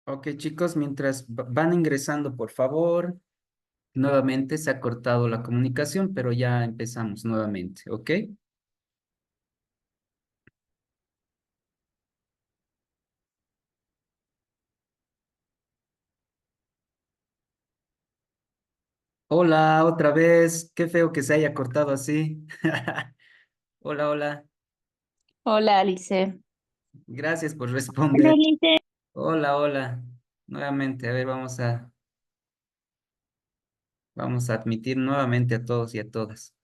Ok, chicos, mientras van ingresando, por favor, nuevamente se ha cortado la comunicación, pero ya empezamos nuevamente, ¿ok? Hola, otra vez. Qué feo que se haya cortado así. Hola, hola. Hola, Alice. Gracias por Hola, responder. Alice. Hola, hola. Nuevamente, a ver, vamos a admitir nuevamente a todos y a todas.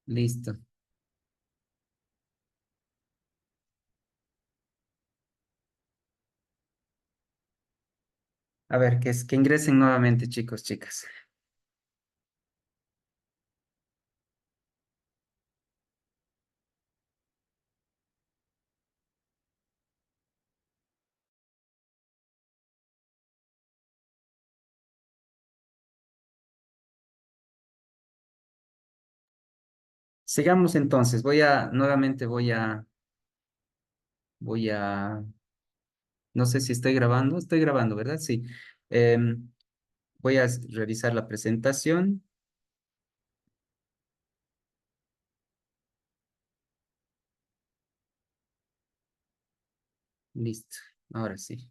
Listo. A ver, que ingresen nuevamente, chicos, chicas. Sigamos entonces. Nuevamente voy a No sé si estoy grabando. Estoy grabando, ¿verdad? Sí. Voy a revisar la presentación. Listo. Ahora sí.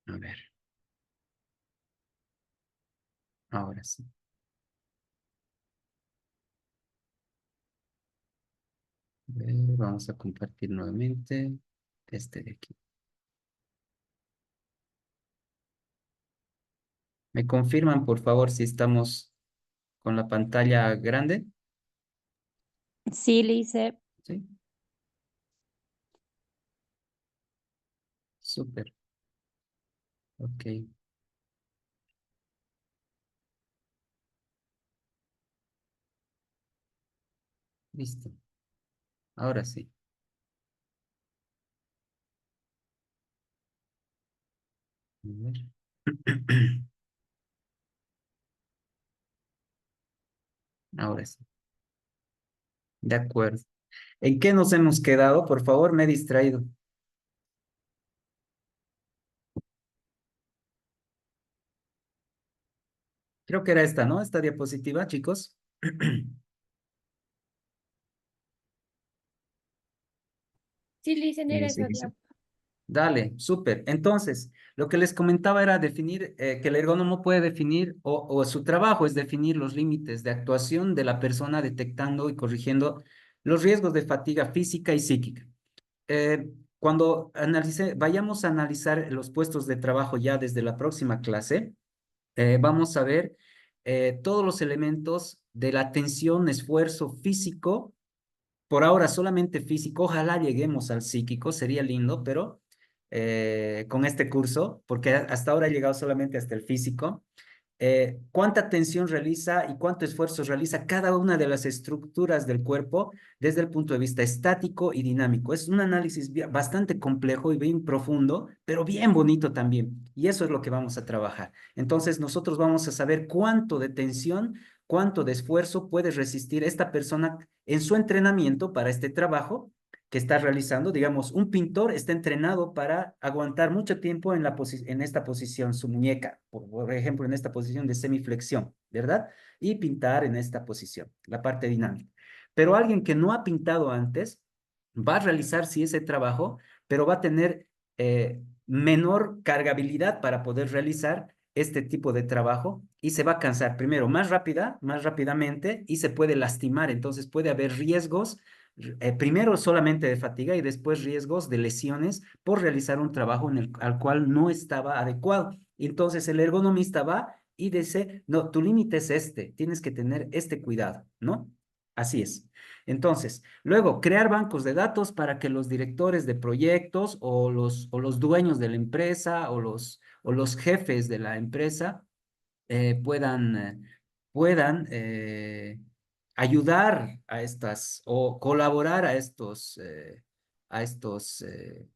A ver, ahora sí. A ver, vamos a compartir nuevamente este de aquí. ¿Me confirman, por favor, si estamos con la pantalla grande? Sí, Lice. Sí. Súper. Ok. Listo. Ahora sí. A ver. Ahora sí. De acuerdo. ¿En qué nos hemos quedado? Por favor, me he distraído. Creo que era esta, ¿no? Esta diapositiva, chicos. Sí, Lice, era Sí, esa sí. diapositiva. Dale, súper. Entonces, lo que les comentaba era definir, que el ergónomo puede definir, o su trabajo es definir los límites de actuación de la persona detectando y corrigiendo los riesgos de fatiga física y psíquica. Cuando vayamos a analizar los puestos de trabajo ya desde la próxima clase, vamos a ver todos los elementos de la atención, esfuerzo físico, por ahora solamente físico, ojalá lleguemos al psíquico, sería lindo, pero con este curso, porque hasta ahora he llegado solamente hasta el físico, cuánta atención realiza y cuánto esfuerzo realiza cada una de las estructuras del cuerpo desde el punto de vista estático y dinámico. Es un análisis bastante complejo y bien profundo, pero bien bonito también. Y eso es lo que vamos a trabajar. Entonces, nosotros vamos a saber cuánto de tensión, cuánto de esfuerzo puede resistir esta persona en su entrenamiento para este trabajo que está realizando. Digamos, un pintor está entrenado para aguantar mucho tiempo en esta posición, su muñeca, por ejemplo, en esta posición de semiflexión, ¿verdad? Y pintar en esta posición, la parte dinámica. Pero alguien que no ha pintado antes va a realizar, sí, ese trabajo, pero va a tener menor cargabilidad para poder realizar este tipo de trabajo y se va a cansar primero más rápidamente y se puede lastimar. Entonces puede haber riesgos, primero solamente de fatiga y después riesgos de lesiones por realizar un trabajo al cual no estaba adecuado. Entonces el ergonomista va y dice, no, tu límite es este, tienes que tener este cuidado, ¿no? Así es. Entonces, luego, crear bancos de datos para que los directores de proyectos o los dueños de la empresa o los jefes de la empresa puedan ayudar a estas o colaborar a estos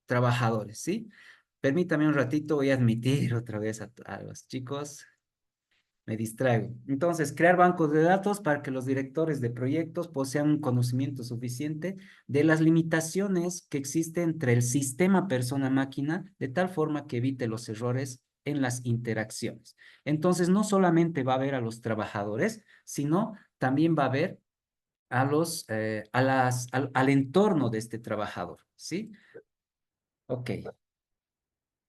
trabajadores, ¿sí? Permítame un ratito, voy a admitir otra vez a los chicos. Me distraigo. Entonces, crear bancos de datos para que los directores de proyectos posean un conocimiento suficiente de las limitaciones que existen entre el sistema persona-máquina, de tal forma que evite los errores en las interacciones. Entonces, no solamente va a ver a los trabajadores, sino también va a ver a al entorno de este trabajador, ¿sí? Ok,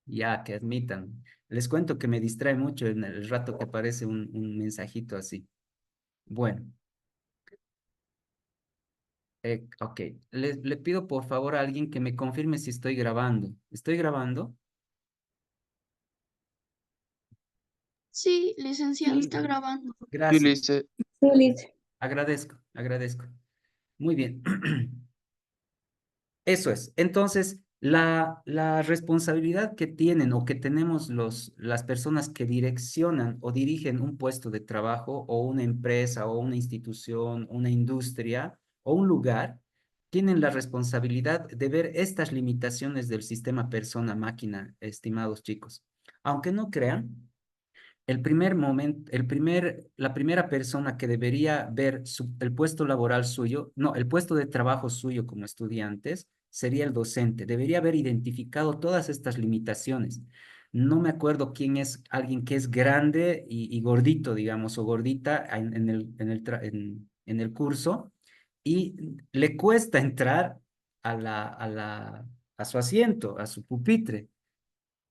ya que admitan. Les cuento que me distrae mucho en el rato que aparece un mensajito así. Bueno, ok. Le pido por favor a alguien que me confirme si estoy grabando. ¿Estoy grabando? Sí, licenciado, Sí. está grabando. Sí, le Gracias. dice, Sí, Lice. Agradezco, agradezco. Muy bien. Eso es. Entonces, la responsabilidad que tienen o que tenemos las personas que direccionan o dirigen un puesto de trabajo o una empresa o una institución, una industria o un lugar, tienen la responsabilidad de ver estas limitaciones del sistema persona-máquina, estimados chicos. Aunque no crean, el primer momento, la primera persona que debería ver el puesto laboral suyo, no, el puesto de trabajo suyo como estudiantes, sería el docente. Debería haber identificado todas estas limitaciones. No me acuerdo quién es alguien que es grande y gordito, digamos, o gordita en el curso y le cuesta entrar a su asiento, a su pupitre.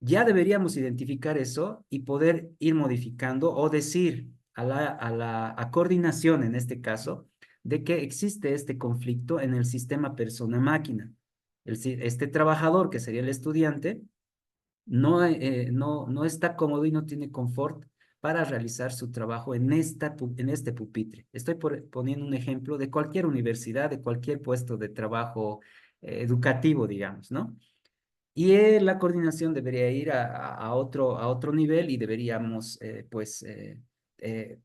Ya deberíamos identificar eso y poder ir modificando o decir a coordinación en este caso de que existe este conflicto en el sistema persona-máquina. Este trabajador, que sería el estudiante, no está cómodo y no tiene confort para realizar su trabajo en este pupitre. Estoy poniendo un ejemplo de cualquier universidad, de cualquier puesto de trabajo educativo, digamos, ¿no? Y la coordinación debería ir a otro nivel y deberíamos,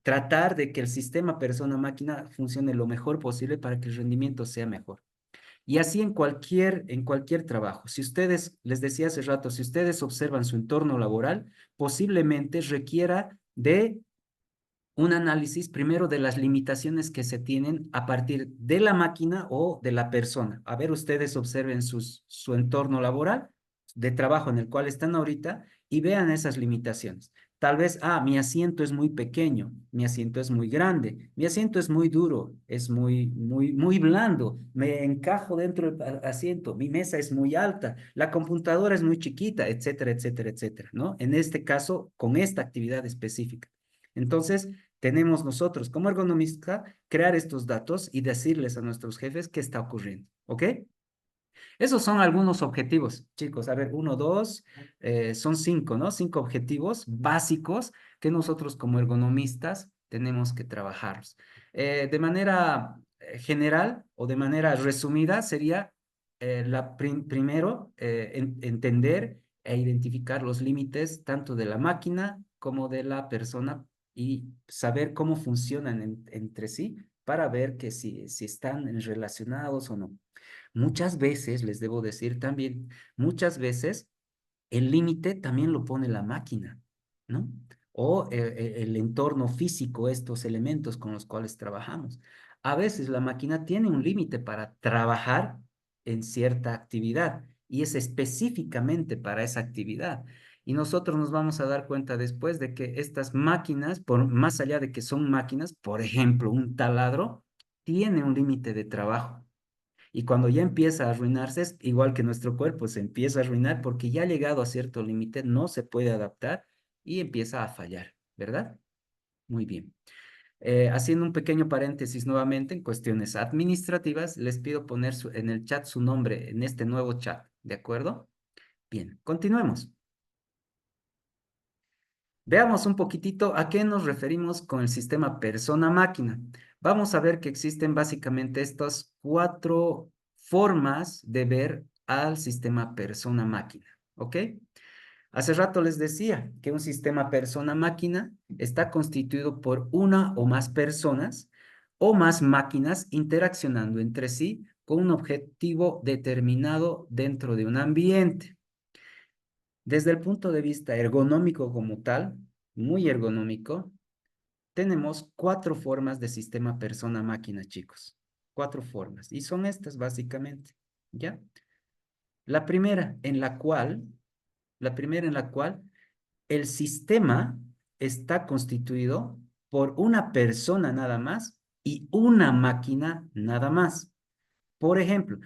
tratar de que el sistema persona-máquina funcione lo mejor posible para que el rendimiento sea mejor. Y así en cualquier trabajo. Si ustedes, les decía hace rato, si ustedes observan su entorno laboral, posiblemente requiera de un análisis primero de las limitaciones que se tienen a partir de la máquina o de la persona. A ver, ustedes observen su entorno laboral de trabajo en el cual están ahorita y vean esas limitaciones. Tal vez, mi asiento es muy pequeño, mi asiento es muy grande, mi asiento es muy duro, es muy blando, me encajo dentro del asiento, mi mesa es muy alta, la computadora es muy chiquita, etcétera, etcétera, etcétera, ¿no? En este caso, con esta actividad específica. Entonces, tenemos nosotros como ergonomista crear estos datos y decirles a nuestros jefes qué está ocurriendo, ¿ok? Esos son algunos objetivos, chicos. A ver, uno, dos, son cinco, ¿no? Cinco objetivos básicos que nosotros como ergonomistas tenemos que trabajar. De manera general o de manera resumida sería primero entender e identificar los límites tanto de la máquina como de la persona y saber cómo funcionan entre sí para ver que si están relacionados o no. Muchas veces, les debo decir también, muchas veces el límite también lo pone la máquina, ¿no? O el entorno físico, estos elementos con los cuales trabajamos. A veces la máquina tiene un límite para trabajar en cierta actividad y es específicamente para esa actividad. Y nosotros nos vamos a dar cuenta después de que estas máquinas, por más allá de que son máquinas, por ejemplo, un taladro, tiene un límite de trabajo. Y cuando ya empieza a arruinarse, es igual que nuestro cuerpo se empieza a arruinar porque ya ha llegado a cierto límite, no se puede adaptar y empieza a fallar, ¿verdad? Muy bien. Haciendo un pequeño paréntesis nuevamente en cuestiones administrativas, les pido poner en el chat su nombre en este nuevo chat, ¿de acuerdo? Bien, continuemos. Veamos un poquitito a qué nos referimos con el sistema persona-máquina. Vamos a ver que existen básicamente estas cuatro formas de ver al sistema persona-máquina, ¿ok? Hace rato les decía que un sistema persona-máquina está constituido por una o más personas o más máquinas interaccionando entre sí con un objetivo determinado dentro de un ambiente. Desde el punto de vista ergonómico como tal, muy ergonómico, tenemos 4 formas de sistema persona-máquina, chicos. 4 formas. Y son estas básicamente, ¿ya? La primera en la cual, el sistema está constituido por una persona nada más y una máquina nada más. Por ejemplo,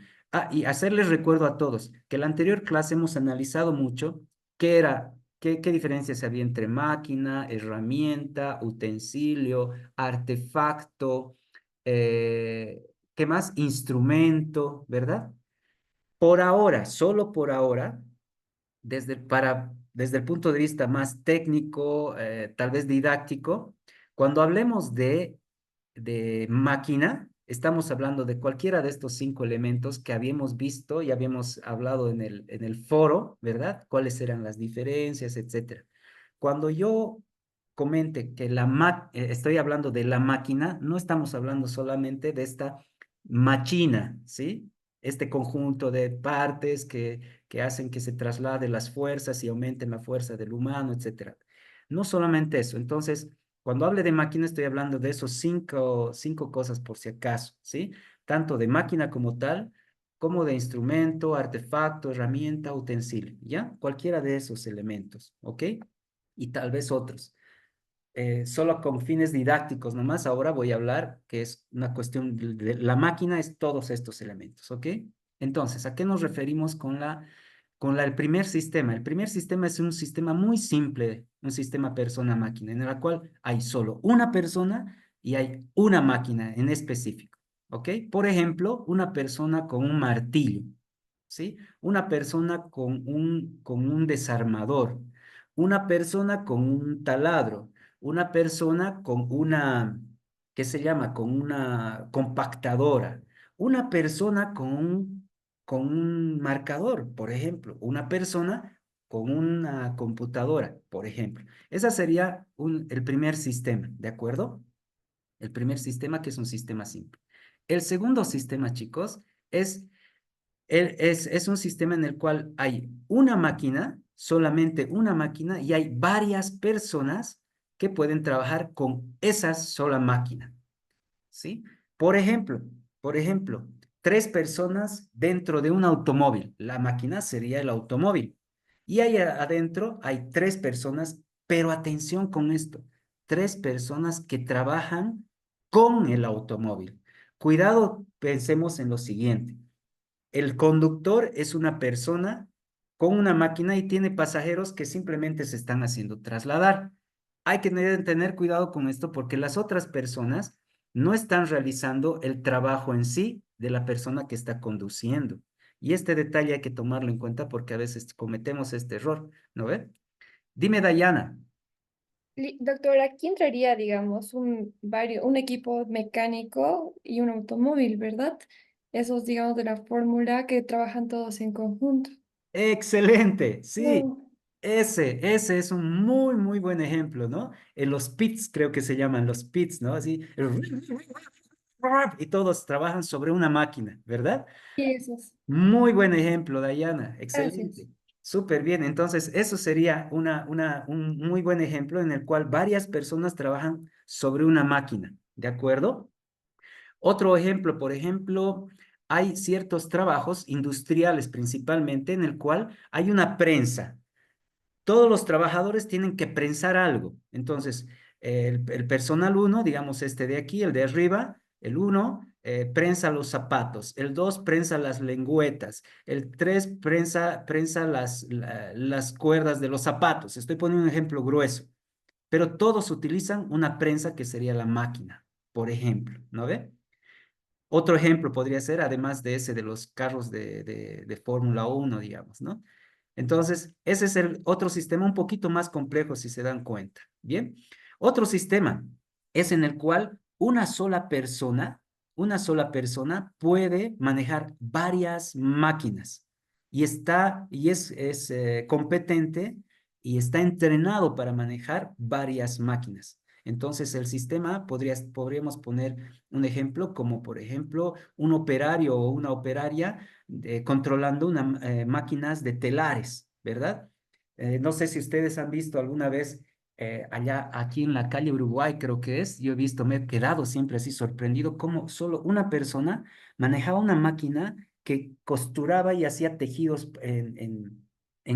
y hacerles recuerdo a todos que en la anterior clase hemos analizado mucho qué diferencias había entre máquina, herramienta, utensilio, artefacto, ¿qué más? Instrumento, ¿verdad? Por ahora, solo por ahora, desde el punto de vista más técnico, tal vez didáctico, cuando hablemos de máquina, estamos hablando de cualquiera de estos 5 elementos que habíamos visto y habíamos hablado en el foro, ¿verdad? Cuáles eran las diferencias, etcétera. Cuando yo comente que estoy hablando de la máquina, no estamos hablando solamente de esta máquina, ¿sí? Este conjunto de partes que hacen que se trasladen las fuerzas y aumenten la fuerza del humano, etcétera. No solamente eso. Entonces, cuando hable de máquina, estoy hablando de esos cinco cosas por si acaso, ¿sí? Tanto de máquina como tal, como de instrumento, artefacto, herramienta, utensilio, ¿ya? Cualquiera de esos elementos, ¿ok? Y tal vez otros. Solo con fines didácticos nomás, ahora voy a hablar que es una cuestión la máquina es todos estos elementos, ¿ok? Entonces, ¿a qué nos referimos el primer sistema? El primer sistema es un sistema muy simple, un sistema persona-máquina, en el cual hay solo una persona y hay una máquina en específico, ¿ok? Por ejemplo, una persona con un martillo, ¿sí? Una persona con un desarmador, una persona con un taladro, una persona con ¿qué se llama? Con una compactadora, una persona con un marcador, por ejemplo, una persona con una computadora, por ejemplo. Ese sería el primer sistema, ¿de acuerdo? El primer sistema que es un sistema simple. El segundo sistema, chicos, es es un sistema en el cual hay una máquina, solamente una máquina, y hay varias personas que pueden trabajar con esa sola máquina, ¿sí? Por ejemplo, por ejemplo, 3 personas dentro de un automóvil. La máquina sería el automóvil. Y ahí adentro hay 3 personas, pero atención con esto, 3 personas que trabajan con el automóvil. Cuidado, pensemos en lo siguiente. El conductor es una persona con una máquina y tiene pasajeros que simplemente se están haciendo trasladar. Hay que tener cuidado con esto porque las otras personas no están realizando el trabajo en sí de la persona que está conduciendo. Y este detalle hay que tomarlo en cuenta porque a veces cometemos este error, ¿no ve? Dime, Dayana. Doctor, aquí entraría, digamos, un equipo mecánico y un automóvil, ¿verdad? Esos, digamos, de la fórmula que trabajan todos en conjunto. Excelente, sí. No. Ese es un muy, muy buen ejemplo, ¿no? En los pits, creo que se llaman los pits, ¿no? Así, y todos trabajan sobre una máquina, ¿verdad? Sí, esos. Muy buen ejemplo, Dayana, Gracias. excelente. Súper bien, entonces eso sería un muy buen ejemplo en el cual varias personas trabajan sobre una máquina, ¿de acuerdo? Otro ejemplo, por ejemplo, hay ciertos trabajos industriales principalmente en el cual hay una prensa. Todos los trabajadores tienen que prensar algo. Entonces, el personal uno, digamos este de aquí, el de arriba, el uno prensa los zapatos, el 2 prensa las lengüetas, el 3 prensa las cuerdas de los zapatos. Estoy poniendo un ejemplo grueso, pero todos utilizan una prensa que sería la máquina, por ejemplo, ¿no ve? Otro ejemplo podría ser, además de ese de los carros de Fórmula 1, digamos, ¿no? Entonces, ese es el otro sistema un poquito más complejo si se dan cuenta. Bien, otro sistema es en el cual una sola persona puede manejar varias máquinas y es competente y está entrenado para manejar varias máquinas. Entonces, el sistema podríamos poner un ejemplo como, por ejemplo, un operario o una operaria controlando máquinas de telares, ¿verdad? No sé si ustedes han visto alguna vez allá, aquí en la calle Uruguay, creo que es, yo he visto, me he quedado siempre así sorprendido cómo solo una persona manejaba una máquina que costuraba y hacía tejidos en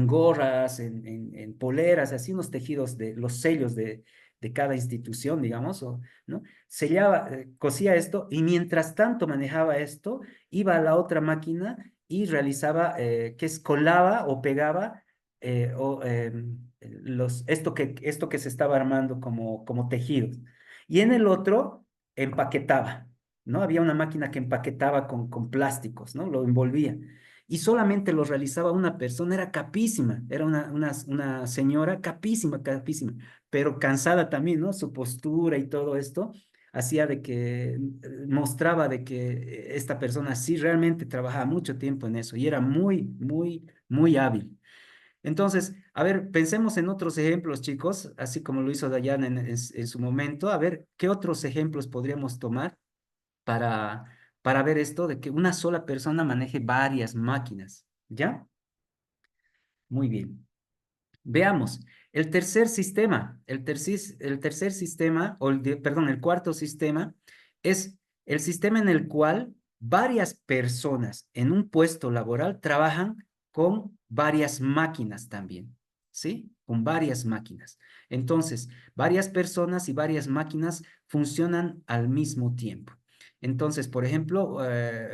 gorras, en poleras, así unos tejidos de los sellos de cada institución, digamos, ¿no? Sellaba, cosía esto y mientras tanto manejaba esto, iba a la otra máquina y realizaba, que es colaba o pegaba esto que se estaba armando como tejidos. Y en el otro empaquetaba, ¿no? Había una máquina que empaquetaba con plásticos, ¿no? Lo envolvía. Y solamente lo realizaba una persona, era capísima, era una señora capísima, capísima, pero cansada también, ¿no? Su postura y todo esto hacía de que mostraba de que esta persona sí realmente trabajaba mucho tiempo en eso y era muy, muy, muy hábil. Entonces, a ver, pensemos en otros ejemplos, chicos, así como lo hizo Dayana en su momento. A ver, ¿qué otros ejemplos podríamos tomar para, para ver esto de que una sola persona maneje varias máquinas? ¿Ya? Muy bien. Veamos, el tercer sistema, perdón, el cuarto sistema es el sistema en el cual varias personas en un puesto laboral trabajan con varias máquinas también, ¿sí? Con varias máquinas. Entonces, varias personas y varias máquinas funcionan al mismo tiempo. Entonces, por ejemplo,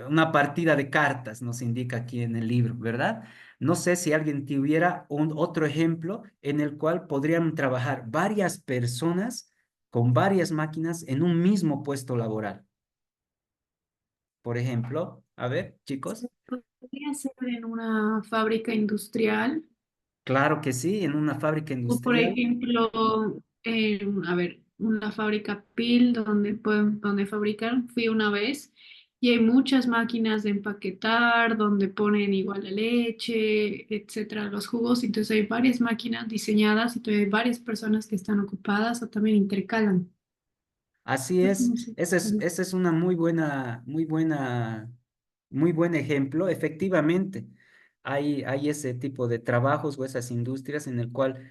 una partida de cartas nos indica aquí en el libro, ¿verdad? No sé si alguien tuviera otro ejemplo en el cual podrían trabajar varias personas con varias máquinas en un mismo puesto laboral. Por ejemplo, a ver, chicos, Podría ser en una fábrica industrial claro que sí, en una fábrica o, por industrial. ejemplo, a ver, una fábrica PIL donde fabrican. Fui una vez y hay muchas máquinas de empaquetar donde ponen igual la leche, etcétera, los jugos. Entonces hay varias máquinas diseñadas y todavía hay varias personas que están ocupadas o también intercalan. Así Eso es, no sé. esa es una muy buen ejemplo. Efectivamente, hay ese tipo de trabajos o esas industrias en el cual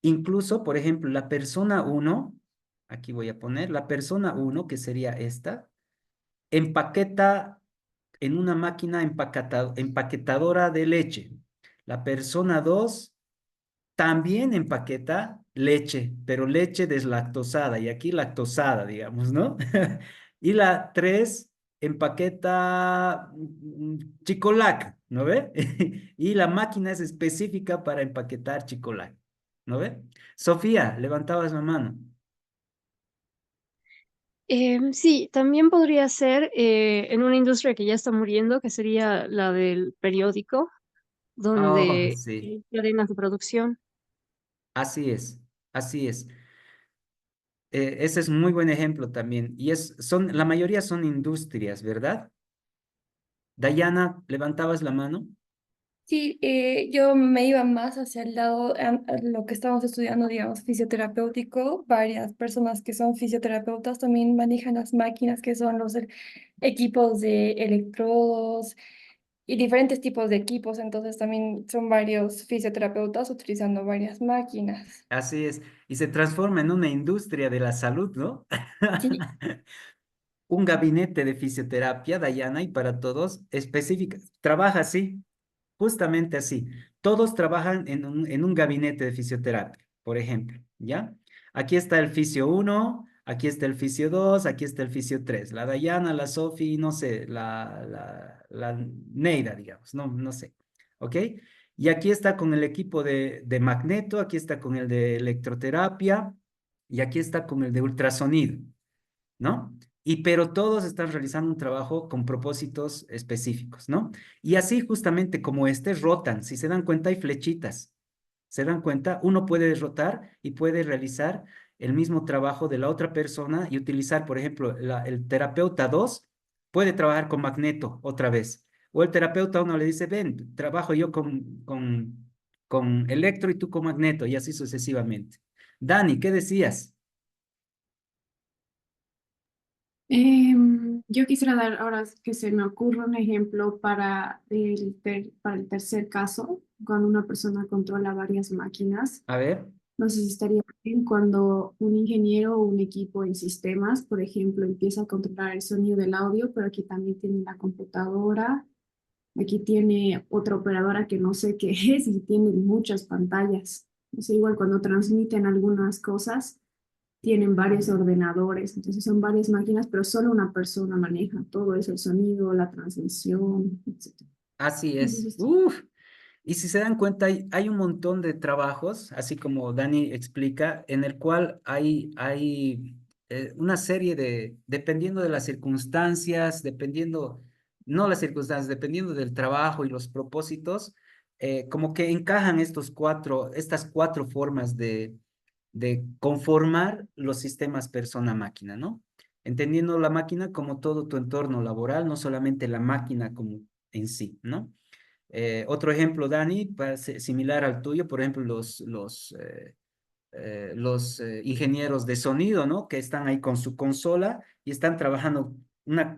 incluso, por ejemplo, la persona uno, aquí voy a poner, la persona uno, que sería esta, empaqueta en una máquina empaquetadora de leche. La persona 2 también empaqueta leche, pero leche deslactosada, y aquí lactosada, digamos, ¿no? Y la 3 empaqueta chicolac, ¿no ve? Y la máquina es específica para empaquetar chicolac, ¿no ve? Sofía, levantabas la mano. Sí, también podría ser en una industria que ya está muriendo, que sería la del periódico, Oh, donde sí, hay cadenas de producción. así es, así es. Ese es muy buen ejemplo también. Y la mayoría son industrias, ¿verdad? Dayana, levantabas la mano. Sí, yo me iba más hacia el lado, a lo que estamos estudiando, digamos, fisioterapéutico. Varias personas que son fisioterapeutas también manejan las máquinas que son los equipos de electrodos y diferentes tipos de equipos. Entonces también son varios fisioterapeutas utilizando varias máquinas. Así es. Y se transforma en una industria de la salud, ¿no? Sí, Un gabinete de fisioterapia, Dayana, y para todos, específica. Trabaja así, justamente así. Todos trabajan en un gabinete de fisioterapia, por ejemplo, ¿ya? Aquí está el fisio uno, aquí está el fisio 2, aquí está el fisio 3. La Dayana, la Sofi, no sé, la Neida, digamos, no sé, ¿ok? Y aquí está con el equipo de magneto, aquí está con el de electroterapia y aquí está con el de ultrasonido, ¿no? Y pero todos están realizando un trabajo con propósitos específicos, ¿no? Y así justamente como este rotan, si se dan cuenta hay flechitas, se dan cuenta, uno puede rotar y puede realizar el mismo trabajo de la otra persona y utilizar, por ejemplo, el terapeuta 2 puede trabajar con magneto otra vez, o el terapeuta uno le dice, ven, trabajo yo con electro y tú con magneto, y así sucesivamente. Dani, ¿qué decías? Yo quisiera dar ahora que se me ocurre un ejemplo para el tercer caso, cuando una persona controla varias máquinas. A ver. No sé si estaría bien cuando un ingeniero o un equipo en sistemas, por ejemplo, empieza a controlar el sonido del audio, pero aquí también tiene la computadora, aquí tiene otra operadora que no sé qué es y tiene muchas pantallas. O sea, igual cuando transmiten algunas cosas, tienen varios ordenadores, entonces son varias máquinas, pero solo una persona maneja todo eso, el sonido, la transmisión, etc. Así es. Entonces, Uf. Y si se dan cuenta, hay un montón de trabajos, así como Dani explica, en el cual hay una serie de, dependiendo de las circunstancias, dependiendo, no las circunstancias, dependiendo del trabajo y los propósitos, como que encajan estas cuatro formas de conformar los sistemas persona-máquina, ¿no? Entendiendo la máquina como todo tu entorno laboral, no solamente la máquina como en sí, ¿no? Otro ejemplo, Dani, similar al tuyo, por ejemplo, los ingenieros de sonido, ¿no? Que están ahí con su consola y están trabajando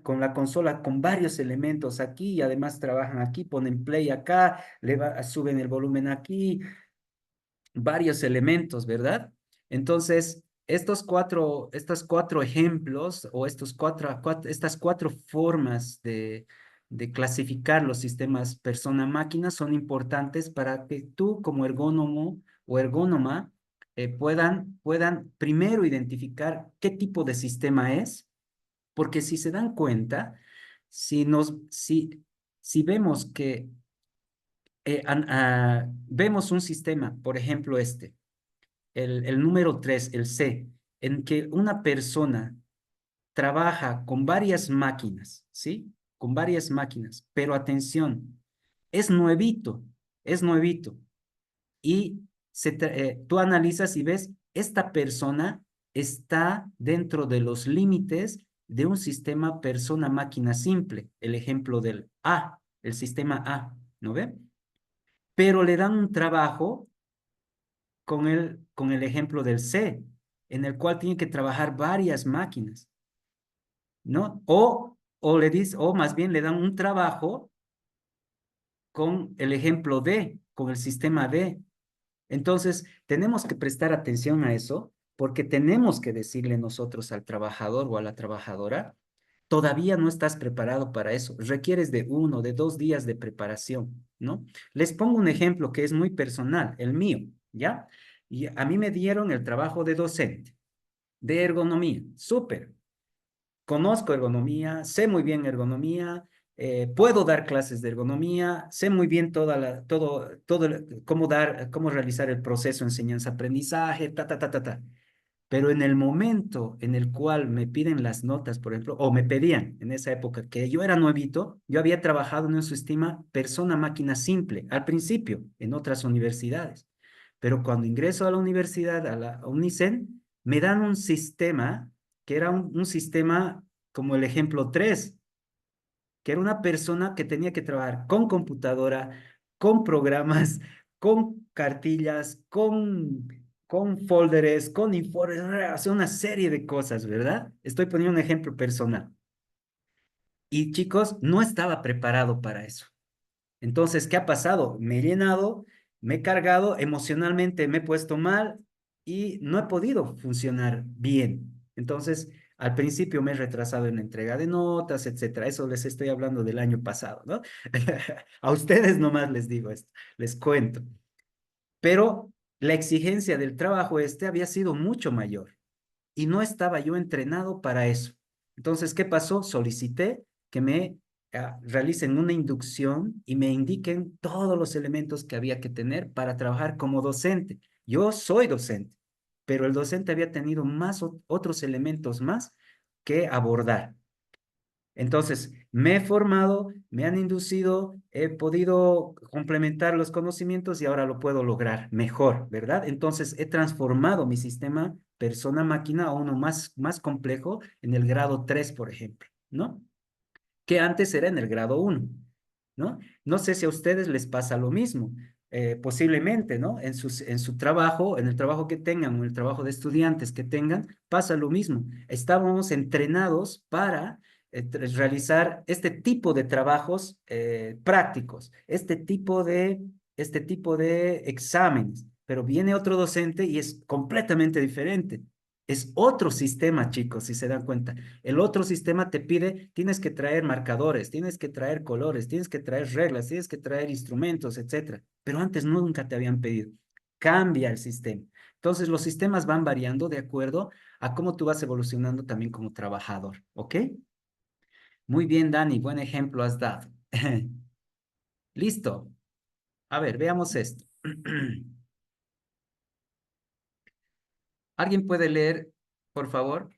con la consola con varios elementos aquí y además trabajan aquí, ponen play acá, suben el volumen aquí, varios elementos, ¿verdad? Entonces, estos cuatro ejemplos o estas cuatro formas de clasificar los sistemas persona-máquina son importantes para que tú como ergónomo o ergónoma puedan primero identificar qué tipo de sistema es, porque si se dan cuenta, si vemos que vemos un sistema, por ejemplo el número 3, el C, en que una persona trabaja con varias máquinas, ¿sí? Con varias máquinas, pero atención, es nuevito, es nuevito. Y tú analizas y ves, esta persona está dentro de los límites de un sistema persona-máquina simple, el ejemplo del A, el sistema A, ¿no ve? Pero le dan un trabajo con el ejemplo del C, en el cual tiene que trabajar varias máquinas, ¿no? O más bien le dan un trabajo con el ejemplo D, con el sistema D. Entonces, tenemos que prestar atención a eso, porque tenemos que decirle nosotros al trabajador o a la trabajadora, todavía no estás preparado para eso, requieres de 1, de 2 días de preparación, ¿no? Les pongo un ejemplo que es muy personal, el mío, ¿ya? Y a mí me dieron el trabajo de docente, de ergonomía, súper. Conozco ergonomía, sé muy bien ergonomía, puedo dar clases de ergonomía, sé muy bien cómo realizar el proceso enseñanza-aprendizaje, ta. Pero en el momento en el cual me piden las notas, por ejemplo, o me pedían en esa época que yo era nuevito, yo había trabajado en un sistema persona-máquina simple al principio en otras universidades. Pero cuando ingreso a la universidad, a la UNICEN, me dan un sistema que era un sistema como el ejemplo 3, que era una persona que tenía que trabajar con computadora, con programas, con cartillas, con folders, con informes, hacer una serie de cosas, ¿verdad? Estoy poniendo un ejemplo personal. Y chicos, no estaba preparado para eso. Entonces, ¿qué ha pasado? Me he llenado, me he cargado, emocionalmente me he puesto mal y no he podido funcionar bien. Entonces, al principio me he retrasado en la entrega de notas, etcétera. Eso les estoy hablando del año pasado, ¿no? A ustedes nomás les digo esto, les cuento. Pero la exigencia del trabajo había sido mucho mayor y no estaba yo entrenado para eso. Entonces, ¿qué pasó? Solicité que me realicen una inducción y me indiquen todos los elementos que había que tener para trabajar como docente. Yo soy docente, pero el docente había tenido otros elementos más que abordar. Entonces, me he formado, me han inducido, he podido complementar los conocimientos y ahora lo puedo lograr mejor, ¿verdad? Entonces, he transformado mi sistema persona-máquina a uno más complejo en el grado 3, por ejemplo, ¿no? Que antes era en el grado 1, ¿no? No sé si a ustedes les pasa lo mismo, posiblemente, ¿no? En su trabajo, en el trabajo que tengan o en el trabajo de estudiantes que tengan, pasa lo mismo. Estábamos entrenados para realizar este tipo de trabajos prácticos, este tipo de exámenes. pero viene otro docente y es completamente diferente. Es otro sistema, chicos, si se dan cuenta. El otro sistema te pide, tienes que traer marcadores, tienes que traer colores, tienes que traer reglas, tienes que traer instrumentos, etcétera. Pero antes nunca te habían pedido. Cambia el sistema. Entonces, los sistemas van variando de acuerdo a cómo tú vas evolucionando también como trabajador, ¿ok? Muy bien, Dani, buen ejemplo has dado. Listo. A ver, veamos esto. ¿Alguien puede leer, por favor,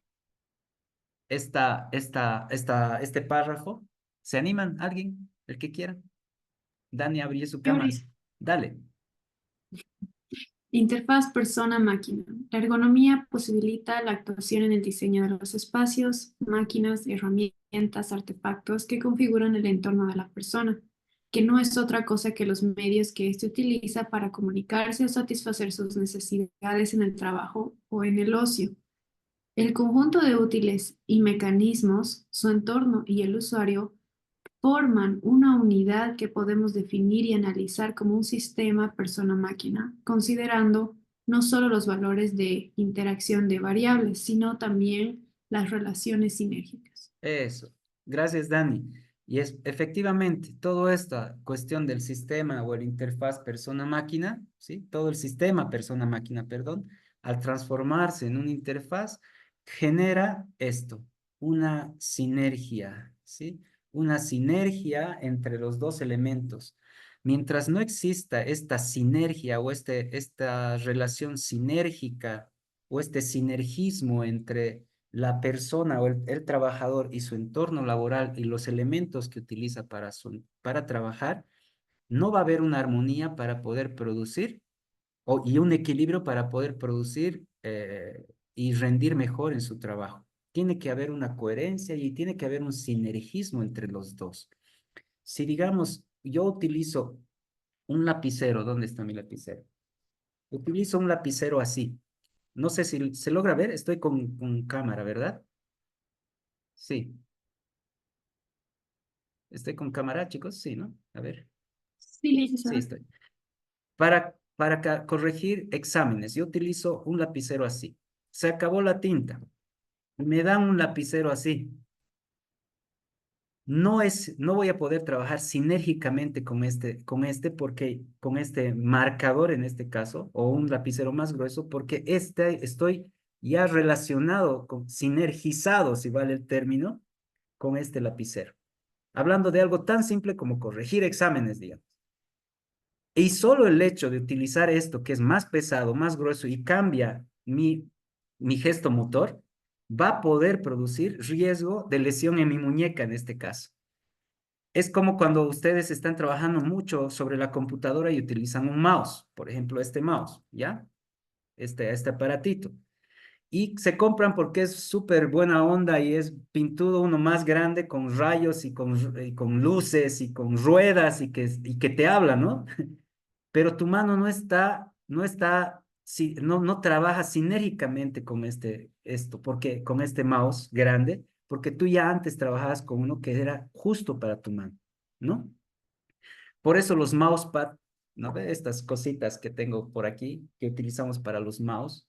este párrafo? ¿Se animan? ¿Alguien? El que quiera. Dani, abrí su cámara. Euris. Dale. Interfaz persona-máquina. La ergonomía posibilita la actuación en el diseño de los espacios, máquinas, herramientas, artefactos que configuran el entorno de la persona, que no es otra cosa que los medios que éste utiliza para comunicarse o satisfacer sus necesidades en el trabajo o en el ocio. El conjunto de útiles y mecanismos, su entorno y el usuario forman una unidad que podemos definir y analizar como un sistema persona-máquina, considerando no solo los valores de interacción de variables, sino también las relaciones sinérgicas. Eso. Gracias, Dani. Y es efectivamente toda esta cuestión del sistema o el interfaz persona-máquina, ¿sí? Todo el sistema persona-máquina, perdón, al transformarse en una interfaz, genera esto, una sinergia, ¿sí? Una sinergia entre los dos elementos. Mientras no exista esta sinergia o esta relación sinérgica o este sinergismo entre la persona o el trabajador y su entorno laboral y los elementos que utiliza para trabajar, no va a haber una armonía para poder producir y un equilibrio para poder producir y rendir mejor en su trabajo. Tiene que haber una coherencia y tiene que haber un sinergismo entre los dos. Si digamos, yo utilizo un lapicero, ¿dónde está mi lapicero? Utilizo un lapicero así. No sé si se logra ver, estoy con cámara, ¿verdad? Sí. ¿Estoy con cámara, chicos? Sí, ¿no? A ver. Sí, Sí, licenciada. estoy. Para corregir exámenes, yo utilizo un lapicero así. Se acabó la tinta. Me dan un lapicero así. No voy a poder trabajar sinérgicamente porque con este marcador en este caso, o un lapicero más grueso, porque estoy ya relacionado, sinergizado, si vale el término, con este lapicero. Hablando de algo tan simple como corregir exámenes, digamos. Y solo el hecho de utilizar esto, que es más pesado, más grueso y cambia mi gesto motor, va a poder producir riesgo de lesión en mi muñeca en este caso. Es como cuando ustedes están trabajando mucho sobre la computadora y utilizan un mouse, por ejemplo, este mouse, ¿ya? Este aparatito. Y se compran porque es súper buena onda y es pintudo uno más grande con rayos y con luces y con ruedas y que te habla, ¿no? Pero tu mano no trabaja sinérgicamente con con este mouse grande, porque tú ya antes trabajabas con uno que era justo para tu mano, ¿no? Por eso los mousepad, ¿no ve? Estas cositas que tengo por aquí, que utilizamos para los mouse,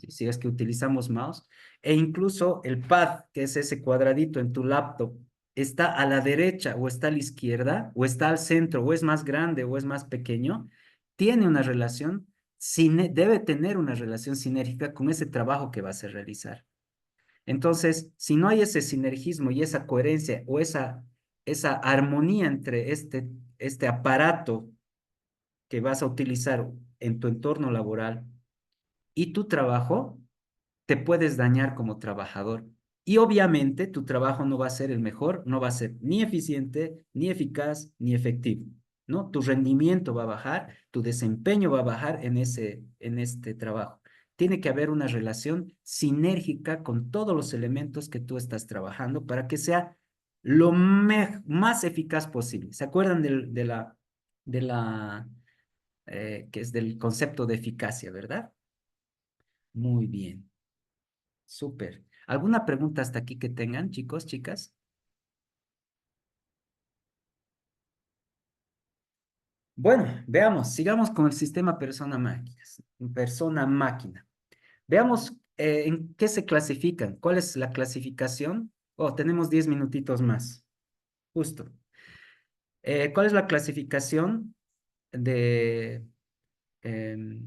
si es que utilizamos mouse, e incluso el pad, que es ese cuadradito en tu laptop, está a la derecha o está a la izquierda, o está al centro, o es más grande o es más pequeño, tiene una relación, debe tener una relación sinérgica con ese trabajo que vas a realizar. Entonces, si no hay ese sinergismo y esa coherencia o esa armonía entre este aparato que vas a utilizar en tu entorno laboral y tu trabajo, te puedes dañar como trabajador. Y obviamente tu trabajo no va a ser el mejor, no va a ser ni eficiente, ni eficaz, ni efectivo, ¿no? Tu rendimiento va a bajar, tu desempeño va a bajar en este trabajo. Tiene que haber una relación sinérgica con todos los elementos que tú estás trabajando para que sea lo más eficaz posible. ¿Se acuerdan que es del concepto de eficacia, verdad? Muy bien. Súper. ¿Alguna pregunta hasta aquí que tengan, chicos, chicas? Bueno, veamos, sigamos con el sistema persona-máquinas, persona-máquina. Veamos en qué se clasifican, cuál es la clasificación. Oh, tenemos 10 minutitos más, justo. ¿Cuál es la clasificación de, em,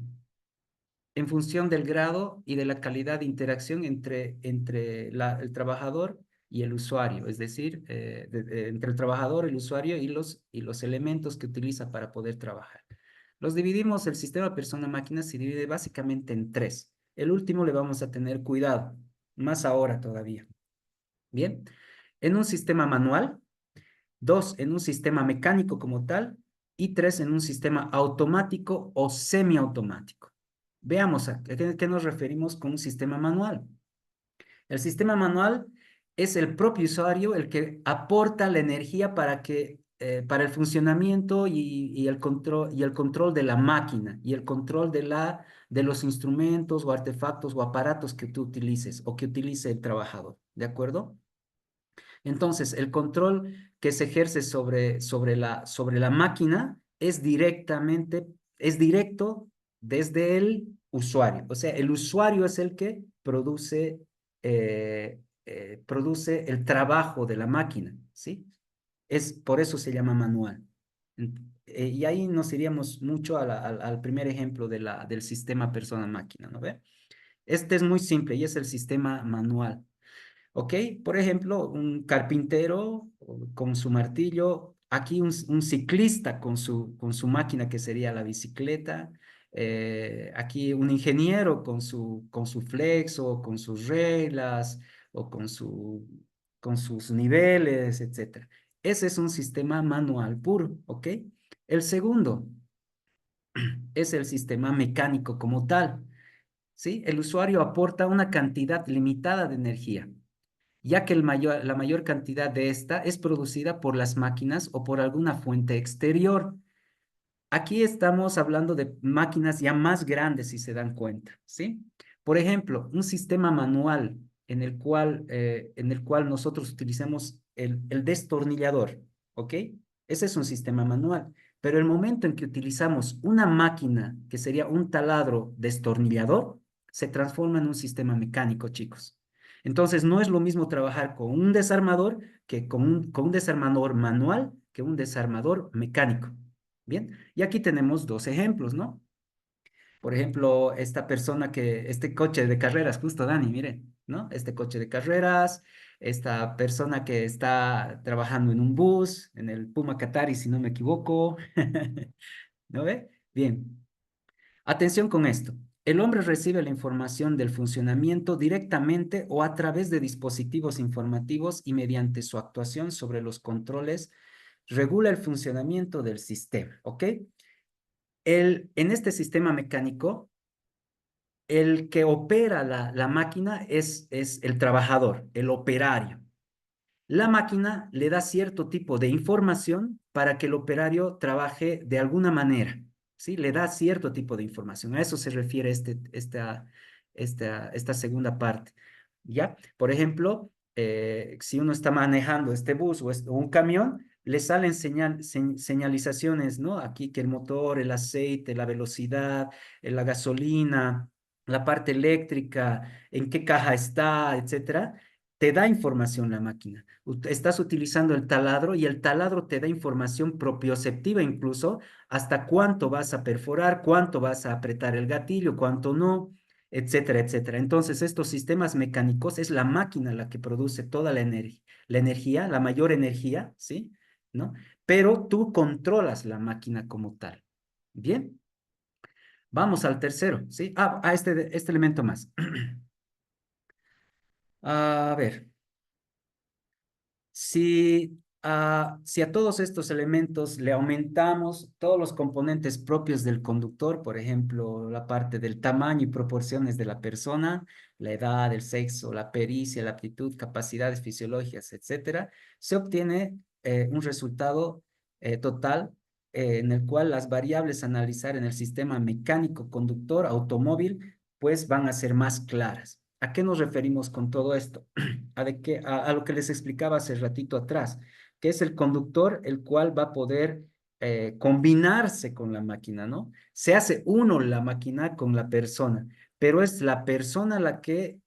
en función del grado y de la calidad de interacción entre el trabajador y el usuario? Es decir, entre el trabajador, el usuario y los elementos que utiliza para poder trabajar. Los dividimos, el sistema persona-máquina se divide básicamente en tres. El último le vamos a tener cuidado, más ahora todavía. Bien, en un sistema manual, dos en un sistema mecánico como tal y tres en un sistema automático o semiautomático. Veamos a qué nos referimos con un sistema manual. El sistema manual es el propio usuario el que aporta la energía para el funcionamiento y el control de la máquina y el control de los instrumentos o artefactos o aparatos que tú utilices o que utilice el trabajador. ¿De acuerdo? Entonces, el control que se ejerce sobre la máquina es directo desde el usuario. O sea, el usuario es el que produce el trabajo de la máquina, ¿sí? Por eso se llama manual. Y ahí nos iríamos mucho al primer ejemplo del sistema persona-máquina, ¿no ve? Este es muy simple y es el sistema manual. ¿Ok? Por ejemplo, un carpintero con su martillo, aquí un ciclista con su máquina que sería la bicicleta, aquí un ingeniero con su flexo, con sus reglas o con sus niveles, etcétera. Ese es un sistema manual puro, ¿ok? El segundo es el sistema mecánico como tal, ¿sí? El usuario aporta una cantidad limitada de energía ya que la mayor cantidad de esta es producida por las máquinas o por alguna fuente exterior. Aquí estamos hablando de máquinas ya más grandes, si se dan cuenta, ¿sí? Por ejemplo, un sistema manual en el cual nosotros utilicemos el destornillador, ¿ok? Ese es un sistema manual. Pero el momento en que utilizamos una máquina, que sería un taladro destornillador, se transforma en un sistema mecánico, chicos. Entonces, no es lo mismo trabajar con un desarmador que con un desarmador manual que un desarmador mecánico. Bien, y aquí tenemos dos ejemplos, ¿no? Por ejemplo, este coche de carreras, justo Dani, miren, ¿no? Este coche de carreras, esta persona que está trabajando en un bus, en el Puma Qatari, si no me equivoco, ¿no ve? Bien, atención con esto. El hombre recibe la información del funcionamiento directamente o a través de dispositivos informativos y mediante su actuación sobre los controles regula el funcionamiento del sistema, ¿ok? En este sistema mecánico, el que opera la máquina es el trabajador, el operario. La máquina le da cierto tipo de información para que el operario trabaje de alguna manera, ¿sí? Le da cierto tipo de información. A eso se refiere esta segunda parte, ¿ya? Por ejemplo, si uno está manejando este bus o un camión, le salen señalizaciones, ¿no? Aquí que el motor, el aceite, la velocidad, la gasolina, la parte eléctrica, en qué caja está, etcétera. Te da información la máquina. Estás utilizando el taladro y el taladro te da información propioceptiva incluso hasta cuánto vas a perforar, cuánto vas a apretar el gatillo, cuánto no, etcétera, etcétera. Entonces, estos sistemas mecánicos es la máquina la que produce toda la energía, la mayor energía, ¿sí? ¿No? Pero tú controlas la máquina como tal. Bien, vamos al tercero, ¿sí? Este elemento más. A ver. Si a todos estos elementos le aumentamos todos los componentes propios del conductor, por ejemplo, la parte del tamaño y proporciones de la persona, la edad, el sexo, la pericia, la aptitud, capacidades fisiológicas, etcétera, se obtiene un resultado total en el cual las variables a analizar en el sistema mecánico conductor automóvil pues van a ser más claras. ¿A qué nos referimos con todo esto? A lo que les explicaba hace ratito atrás, que es el conductor el cual va a poder combinarse con la máquina, ¿no? Se hace uno la máquina con la persona, pero es la persona la que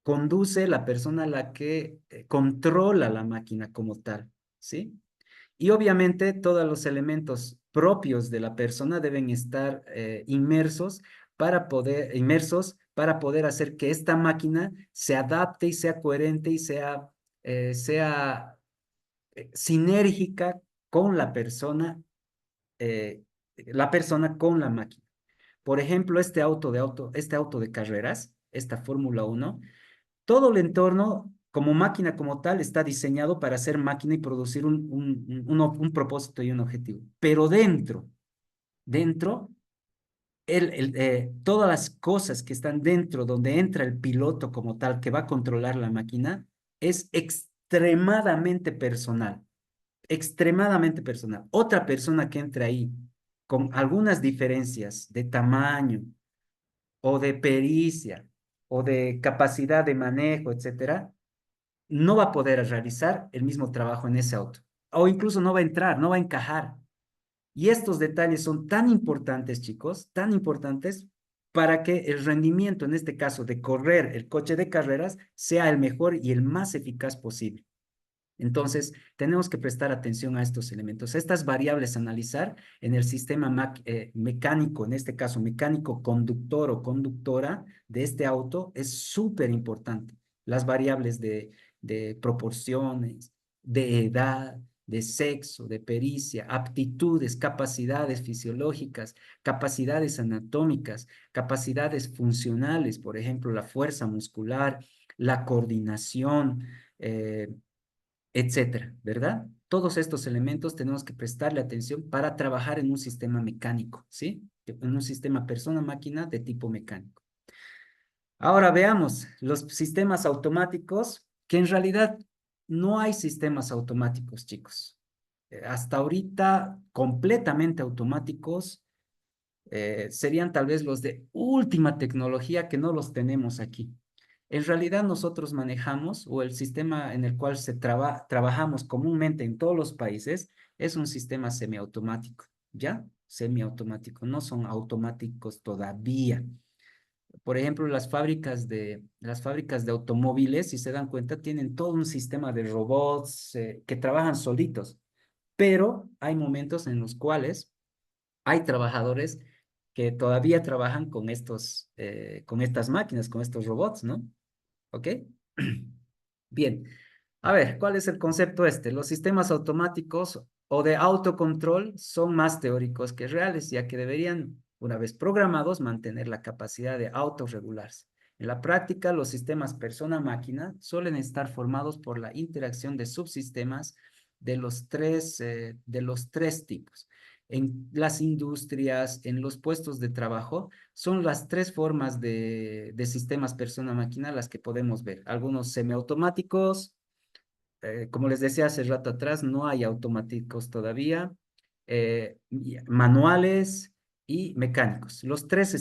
conduce, la persona la que controla la máquina como tal, ¿sí? Y obviamente todos los elementos propios de la persona deben estar inmersos para poder hacer que esta máquina se adapte y sea coherente y sea sinérgica con eh, la persona con la máquina. Por ejemplo, este auto de carreras, esta Fórmula 1, todo el entorno como máquina como tal está diseñado para ser máquina y producir un propósito y un objetivo. Pero dentro, todas las cosas que están dentro, donde entra el piloto como tal, que va a controlar la máquina, es extremadamente personal. Otra persona que entre ahí con algunas diferencias de tamaño o de pericia o de capacidad de manejo, etcétera, no va a poder realizar el mismo trabajo en ese auto. O incluso no va a entrar, no va a encajar. Y estos detalles son tan importantes, chicos, tan importantes para que el rendimiento, en este caso, de correr el coche de carreras, sea el mejor y el más eficaz posible. Entonces, tenemos que prestar atención a estos elementos, estas variables a analizar en el sistema mecánico, en este caso mecánico conductor o conductora de este auto, es súper importante. Las variables de proporciones, de edad, de sexo, de pericia, aptitudes, capacidades fisiológicas, capacidades anatómicas, capacidades funcionales, por ejemplo, la fuerza muscular, la coordinación, etcétera, ¿verdad? Todos estos elementos tenemos que prestarle atención para trabajar en un sistema mecánico, ¿sí? En un sistema persona-máquina de tipo mecánico. Ahora veamos los sistemas automáticos, que en realidad no hay sistemas automáticos, chicos. Hasta ahorita, completamente automáticos, serían tal vez los de última tecnología que no los tenemos aquí. En realidad nosotros manejamos, o el sistema en el cual trabajamos comúnmente en todos los países, es un sistema semiautomático, ¿ya? Semiautomático, no son automáticos todavía. Por ejemplo, las fábricas de automóviles, si se dan cuenta, tienen todo un sistema de robots que trabajan solitos, pero hay momentos en los cuales hay trabajadores que todavía trabajan con estas máquinas, con estos robots, ¿no? ¿Ok? Bien. A ver, ¿cuál es el concepto este? Los sistemas automáticos o de autocontrol son más teóricos que reales, ya que deberían, una vez programados, mantener la capacidad de autorregularse. En la práctica, los sistemas persona-máquina suelen estar formados por la interacción de subsistemas de los tres tipos. En las industrias, en los puestos de trabajo, son las tres formas de sistemas persona-máquina las que podemos ver. Algunos semiautomáticos, como les decía hace rato atrás, no hay automáticos todavía, manuales y mecánicos. Los tres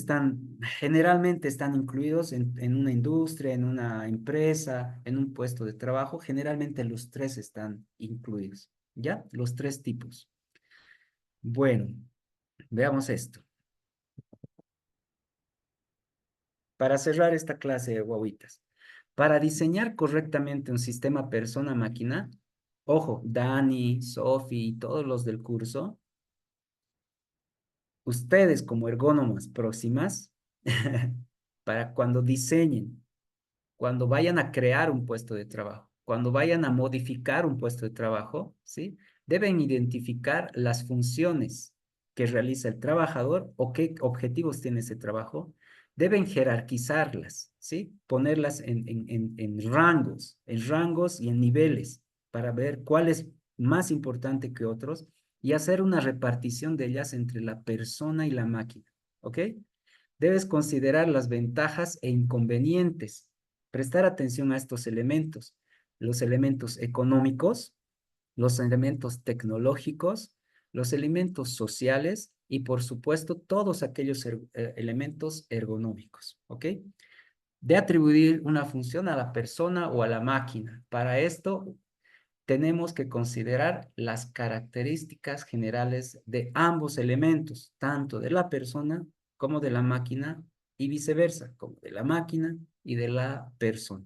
generalmente están incluidos en una industria, en una empresa, en un puesto de trabajo. Generalmente los tres están incluidos, ¿ya? Los tres tipos. Bueno, veamos esto. Para cerrar esta clase de guaguitas, para diseñar correctamente un sistema persona-máquina, ojo, Dani, Sofi y todos los del curso, ustedes como ergónomas próximas, para cuando diseñen, cuando vayan a crear un puesto de trabajo, cuando vayan a modificar un puesto de trabajo, ¿sí? Deben identificar las funciones que realiza el trabajador o qué objetivos tiene ese trabajo. Deben jerarquizarlas, ¿sí? Ponerlas en rangos y en niveles para ver cuál es más importante que otros y hacer una repartición de ellas entre la persona y la máquina, ¿ok? Debes considerar las ventajas e inconvenientes, prestar atención a estos elementos, los elementos económicos, los elementos tecnológicos, los elementos sociales y, por supuesto, todos aquellos elementos ergonómicos, ¿ok? De atribuir una función a la persona o a la máquina. Para esto, tenemos que considerar las características generales de ambos elementos, tanto de la persona como de la máquina y viceversa, como de la máquina y de la persona.